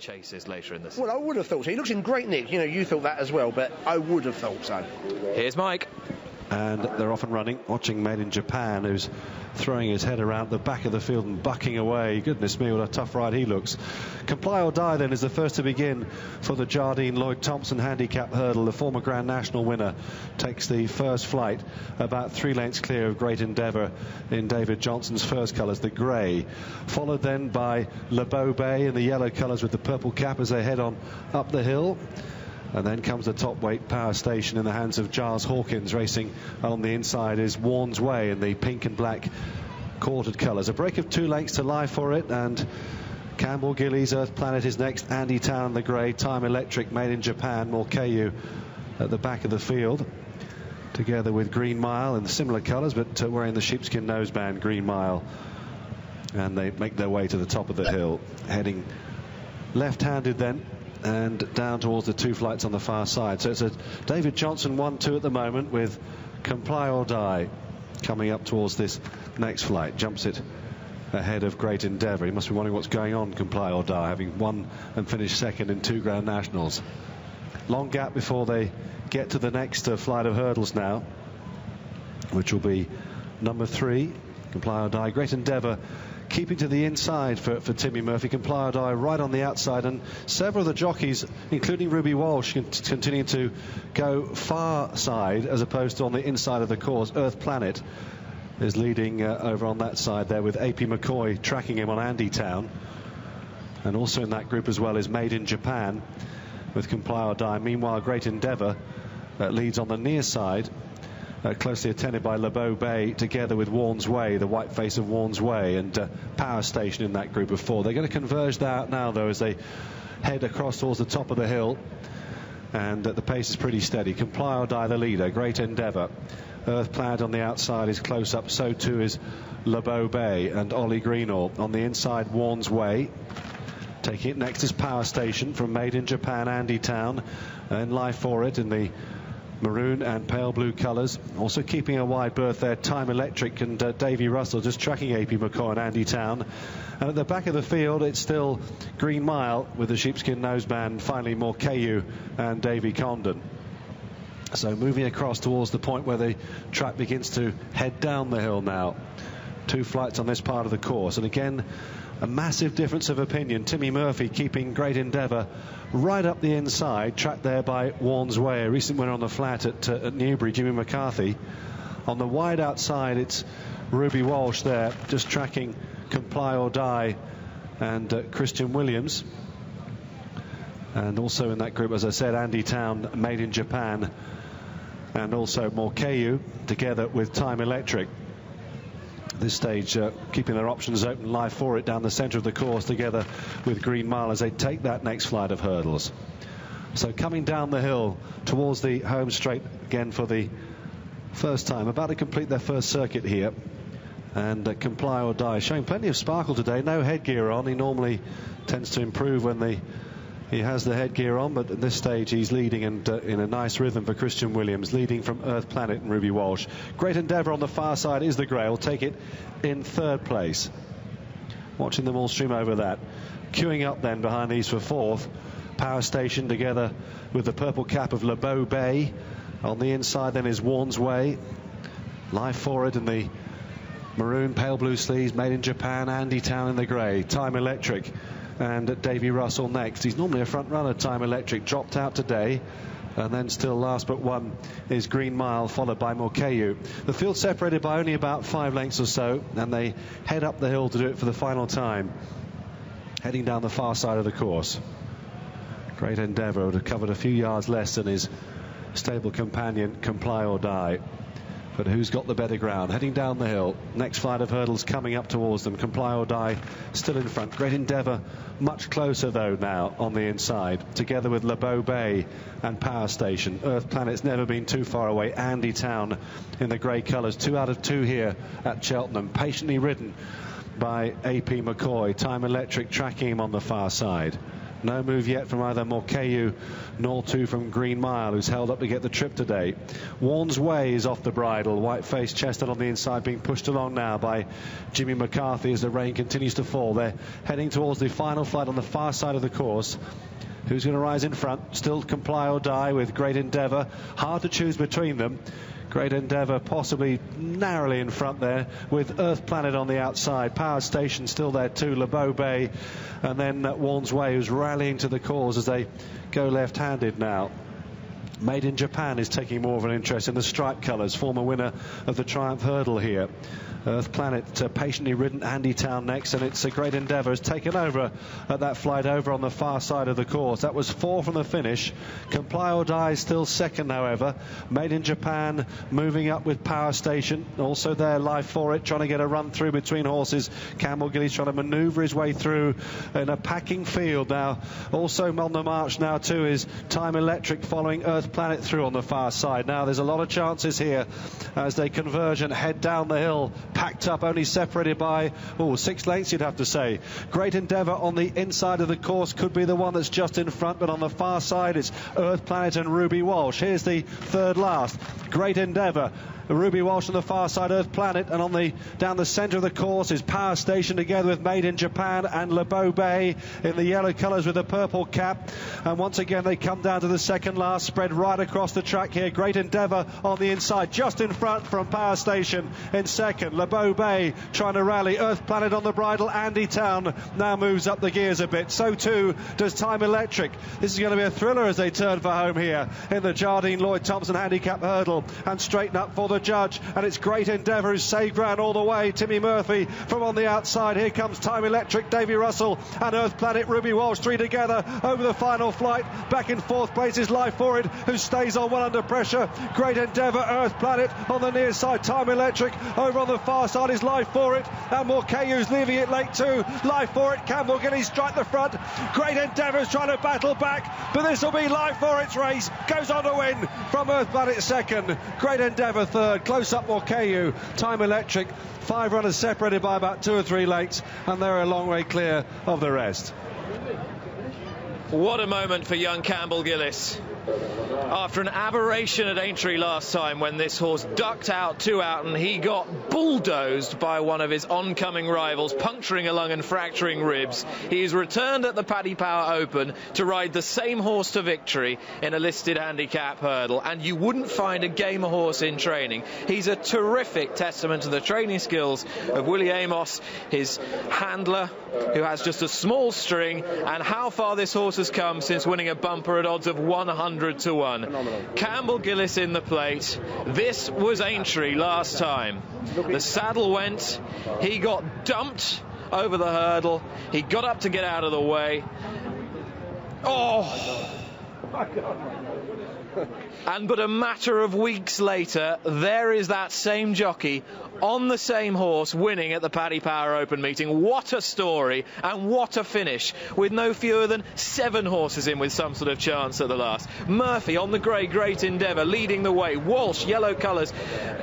chases later in the season. Well, I would have thought so. He looks in great nick. You know, you thought that as well, but I would have thought so. Here's Mike. And they're off and running, watching Made in Japan, who's throwing his head around the back of the field and bucking away. Goodness me, what a tough ride he looks. Comply or Die then is the first to begin for the Jardine Lloyd Thompson handicap hurdle. The former Grand National winner takes the first flight, about 3 lengths clear of Great Endeavour in David Johnson's first colours, the grey. Followed then by Le Beau Bay in the yellow colours with the purple cap as they head on up the hill. And then comes the top weight Power Station in the hands of Giles Hawkins. Racing on the inside is Warren's Way in the pink and black quartered colours. A break of 2 lengths to lie for it, and Campbell, Gillies, Earth Planet is next. Andy Town, the grey. Time Electric, Made in Japan. Morkeyu at the back of the field, together with Green Mile in the similar colours, but wearing the sheepskin noseband, Green Mile. And they make their way to the top of the hill, heading left-handed then, and down towards the 2 flights on the far side. So it's a David Johnson 1-2 at the moment, with Comply or Die coming up towards this next flight. Jumps it ahead of Great Endeavour. He must be wondering what's going on, Comply or Die, having won and finished second in 2 Grand Nationals. Long gap before they get to the next flight of hurdles now, which will be number 3, Comply or Die. Great Endeavour keeping to the inside for Timmy Murphy. Comply or Die right on the outside, and several of the jockeys, including Ruby Walsh, continue to go far side as opposed to on the inside of the course. Earth Planet is leading over on that side there, with AP McCoy tracking him on Andy Town. And also in that group as well is Made in Japan with Comply or Die. Meanwhile, Great Endeavour leads on the near side, closely attended by Le Beau Bay, together with Warren's Way, the white face of Warren's Way, and Power Station in that group of 4. They're going to converge that now, though, as they head across towards the top of the hill, and the pace is pretty steady. Comply or Die the leader, Great Endeavour. Earth Planet on the outside is close up, so too is Le Beau Bay and Ollie Greenall. On the inside, Warren's Way. Taking it next is Power Station from Made in Japan, Andy Town, and Life for It in the maroon and pale blue colours. Also keeping a wide berth there, Time Electric and Davy Russell just tracking AP McCoy and Andy Town. And at the back of the field, it's still Green Mile with the sheepskin noseband, finally Morkeyu and Davy Condon. So moving across towards the point where the track begins to head down the hill now. 2 flights on this part of the course, and again a massive difference of opinion. Timmy Murphy keeping Great Endeavour right up the inside, tracked there by Warren's Way, a recent winner on the flat at Newbury, Jimmy McCarthy. On the wide outside, it's Ruby Walsh there, just tracking Comply or Die and Christian Williams. And also in that group, as I said, Andy Town, Made in Japan, and also Morkeyu, together with Time Electric. This stage, keeping their options open. Live for It down the centre of the course, together with Green Mile as they take that next flight of hurdles. So coming down the hill towards the home straight again for the first time, about to complete their first circuit here. And Comply or Die showing plenty of sparkle today. No headgear on. He normally tends to improve when he has the headgear on, but at this stage he's leading, and in a nice rhythm for Christian Williams, leading from Earth Planet and Ruby Walsh. Great Endeavour on the far side is the grey. Will take it in 3rd place. Watching them all stream over that. Queuing up then behind these for 4th, Power Station together with the purple cap of Le Beau Bay. On the inside then is Warren's Way. Live for It in the maroon pale blue sleeves, Made in Japan, Andy Town in the grey. Time Electric and Davy Russell next. He's normally a front runner, Time Electric, dropped out today. And then still last but one is Green Mile, followed by Morkeyu. The field separated by only about 5 lengths or so, and they head up the hill to do it for the final time, heading down the far side of the course. Great Endeavour would have covered a few yards less than his stable companion, Comply or Die. But who's got the better ground? Heading down the hill. Next flight of hurdles coming up towards them. Comply or Die still in front. Great Endeavour much closer though now on the inside, together with Le Beau Bay and Power Station. Earth Planet's never been too far away. Andy Town in the grey colours. 2 out of 2 here at Cheltenham. Patiently ridden by AP McCoy. Time Electric tracking him on the far side. No move yet from either Morcayu nor two from Green Mile, who's held up to get the trip today. Warren's Way is off the bridle. White-faced chestnut on the inside, being pushed along now by Jimmy McCarthy as the rain continues to fall. They're heading towards the final flight on the far side of the course. Who's going to rise in front? Still Comply or Die with Great Endeavour. Hard to choose between them. Great Endeavour possibly narrowly in front there, with Earth Planet on the outside. Power Station still there too, LeBeau Bay, and then Warren's Way, who's rallying to the cause as they go left-handed now. Made in Japan is taking more of an interest in the stripe colours, former winner of the Triumph Hurdle here. Earth Planet patiently ridden. Andy Town next, and it's a Great Endeavour has taken over at that flight over on the far side of the course. That was 4 from the finish. Comply or Die still second, however. Made in Japan moving up with Power Station. Also there, Life Forrit trying to get a run through between horses. Campbell Gillies trying to manoeuvre his way through in a packing field now. Also on the march now too is Time Electric following Earth Planet through on the far side. Now there's a lot of chances here as they converge and head down the hill. Packed up, only separated by 6 lengths, you'd have to say. Great Endeavour on the inside of the course could be the one that's just in front, but on the far side it's Earth Planet and Ruby Walsh. Here's the third last. Great Endeavour, Ruby Walsh on the far side, Earth Planet, and on the down the centre of the course is Power Station together with Made in Japan and LeBeau Bay in the yellow colours with the purple cap. And once again they come down to the second last, spread right across the track here. Great Endeavour on the inside, just in front from Power Station in second. LeBeau Bay trying to rally. Earth Planet on the bridle. Andy Town now moves up the gears a bit. So too does Time Electric. This is going to be a thriller as they turn for home here in the Jardine Lloyd Thompson Handicap Hurdle and straighten up for the judge. And it's Great Endeavour who's saved ground all the way. Timmy Murphy from on the outside. Here comes Time Electric, Davy Russell and Earth Planet. Ruby Walsh, 3 together over the final flight. Back in 4th place is Life Forrit, who stays on well under pressure. Great Endeavour, Earth Planet on the near side. Time Electric over on the far side is Life Forrit, and Morcayu's leaving it late too. Life Forrit, Campbell Gillies strike the front. Great Endeavour's trying to battle back, but this will be Life Forrit's race. Goes on to win from Earth Planet second. Great Endeavour third. Close up Morcayu. Time Electric. 5 runners separated by about 2 or 3 lengths, and they're a long way clear of the rest. What a moment for young Campbell Gillies. After an aberration at Aintree last time when this horse ducked out 2 out and he got bulldozed by one of his oncoming rivals, puncturing a lung and fracturing ribs, he's returned at the Paddy Power Open to ride the same horse to victory in a listed handicap hurdle, and you wouldn't find a gamer horse in training. He's a terrific testament to the training skills of Willie Amos, his handler, who has just a small string, and how far this horse has come since winning a bumper at odds of 100 to 1. Phenomenal. Campbell Gillies in the plate. This was Aintree last time. The saddle went, he got dumped over the hurdle, he got up to get out of the way. And but a matter of weeks later, there is that same jockey on the same horse winning at the Paddy Power Open meeting. What a story, and what a finish, with no fewer than 7 horses in with some sort of chance at the last. Murphy on the grey, Great Endeavour leading the way. Walsh, yellow colours,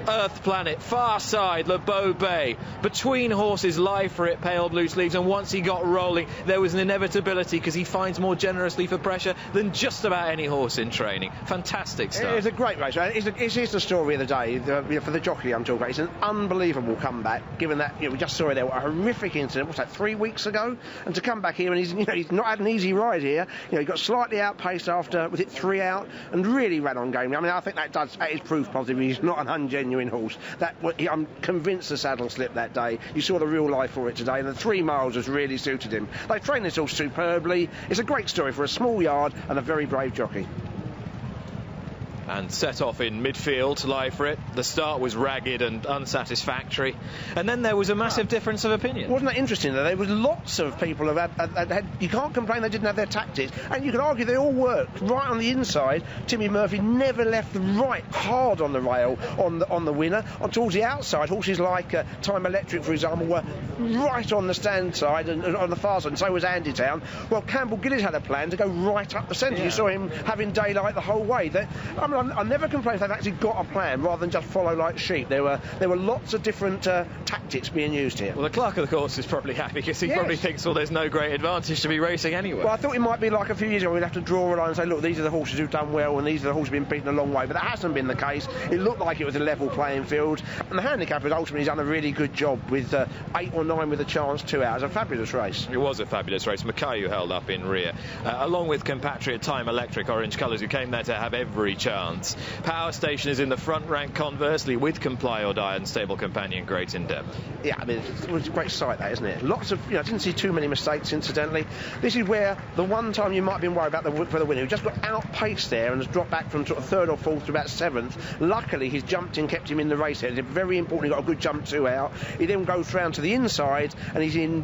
Earth Planet, far side, LeBeau Bay. Between horses, Life Forrit, pale blue sleeves, and once he got rolling, there was an inevitability because he finds more generously for pressure than just about any horse in training. Fantastic stuff. It's a great race. It is the story of the day for the jockey I'm talking about. It's an unbelievable comeback, given that we just saw it there, a horrific incident. What's that, 3 weeks ago? And to come back here, and he's not had an easy ride here. He got slightly outpaced after 3 out, and really ran on game. I mean, I think that is proof positive. He's not an ungenuine horse. I'm convinced the saddle slipped that day. You saw the real Life for it today, and the 3 miles has really suited him. They've trained this horse superbly. It's a great story for a small yard and a very brave jockey. And set off in midfield, Life for it. The start was ragged and unsatisfactory, and then there was a massive difference of opinion. Wasn't that interesting? There was lots of people who had you can't complain they didn't have their tactics, and you could argue they all worked right on the inside. Timmy Murphy never left the right hard on the rail on the winner. On towards the outside, horses like Time Electric, for example, were right on the stand side and on the far side, and so was Andy Town. Well, Campbell Gillies had a plan to go right up the centre. You saw him having daylight the whole way. I'm I never complain if they've actually got a plan rather than just follow like sheep. There were lots of different tactics being used here. Well, the clerk of the course is probably happy because he probably thinks, well, there's no great advantage to be racing anyway. Well, I thought it might be like a few years ago we'd have to draw a line and say, look, these are the horses who've done well and these are the horses who've been beaten a long way, but that hasn't been the case. It looked like it was a level playing field, and the handicappers ultimately done a really good job with 8 or 9 with a chance, 2 out. It was a fabulous race. It was a fabulous race. Mackay who held up in rear, along with compatriot Time Electric, orange colours, who came there to have every chance. Power Station is in the front rank conversely with Comply or Die and stable companion Great Endeavour. Yeah, I mean, it was a great sight, that, isn't it? Lots of, I didn't see too many mistakes, incidentally. This is where the one time you might have been worried about for the winner, who just got outpaced there and has dropped back from sort of 3rd or 4th to about 7th. Luckily, he's jumped in, kept him in the race here. It's very important, he got a good jump 2 out. He then goes round to the inside and he's in,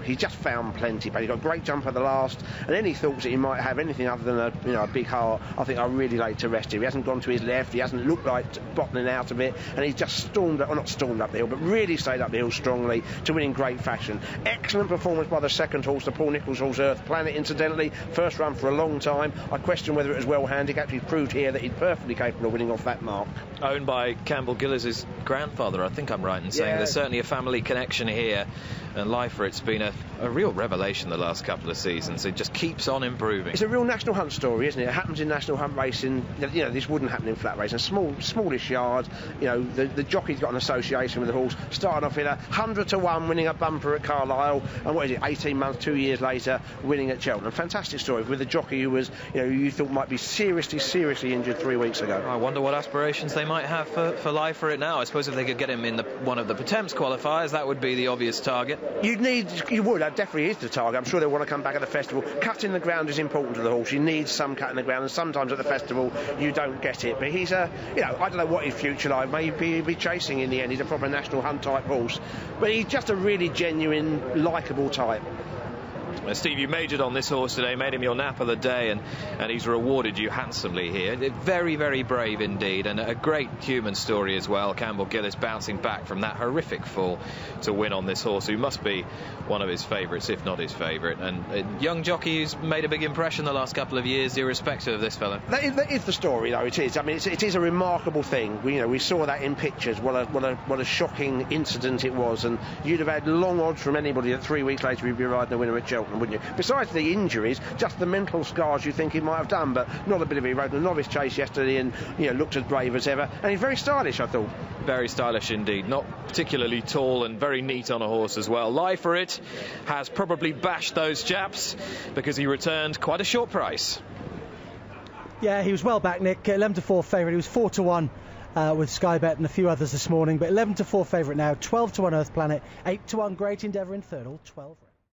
he just found plenty, but he got a great jump at the last, and any thoughts that he might have anything other than a big heart, I think are really late to rest him. He hasn't gone to his left, he hasn't looked like bottoming out of it, and he's just not stormed up the hill, but really stayed up the hill strongly to win in great fashion. Excellent performance by the second horse, the Paul Nicholls horse, Earth Planet, incidentally. First run for a long time. I question whether it was well handicapped. He's proved here that he's perfectly capable of winning off that mark. Owned by Campbell Gillies' grandfather, I think I'm right in saying. There's certainly a family connection here, and Life for It's been a real revelation the last couple of seasons. It just keeps on improving. It's a real National Hunt story, isn't it? It happens in National Hunt racing. This wouldn't happen in flat racing. Smallish yard. The jockey's got an association with the horse. Starting off in 100 to 1, winning a bumper at Carlisle, and what is it? 18 months, 2 years later, winning at Cheltenham. Fantastic story with a jockey who was, you thought might be seriously injured 3 weeks ago. I wonder what aspirations they might have for Life for It now. I suppose if they could get him in one of the Potemps qualifiers, that would be the obvious target. That definitely is the target. I'm sure they'll want to come back at the festival. Cutting the ground is important to the horse. You need some cutting the ground, and sometimes at the festival you don't get it. But he's I don't know what his future like. Maybe he'll be chasing in the end. He's a proper National Hunt type horse, but he's just a really genuine, likeable type. Steve, you majored on this horse today, made him your nap of the day, and he's rewarded you handsomely here. Very, very brave indeed, and a great human story as well. Campbell Gillies bouncing back from that horrific fall to win on this horse, who must be one of his favourites, if not his favourite. And a young jockey who's made a big impression the last couple of years, irrespective of this fella. That is the story, though. It is. I mean, it is a remarkable thing. We saw that in pictures. What a shocking incident it was, and you'd have had long odds from anybody that 3 weeks later he'd be riding the winner at Cheltenham, wouldn't you? Besides the injuries, just the mental scars you think he might have done, but not a bit of it. He rode a novice chase yesterday and looked as brave as ever, and he's very stylish, I thought. Very stylish indeed. Not particularly tall and very neat on a horse as well. Life for It has probably bashed those chaps because he returned quite a short price. Yeah, he was well back, Nick. 11 to 4 favourite. He was 4 to 1 with Sky Bet and a few others this morning, but 11 to 4 favourite now. 12 to 1 Earth Planet, 8 to 1 Great Endeavour in third, all 12.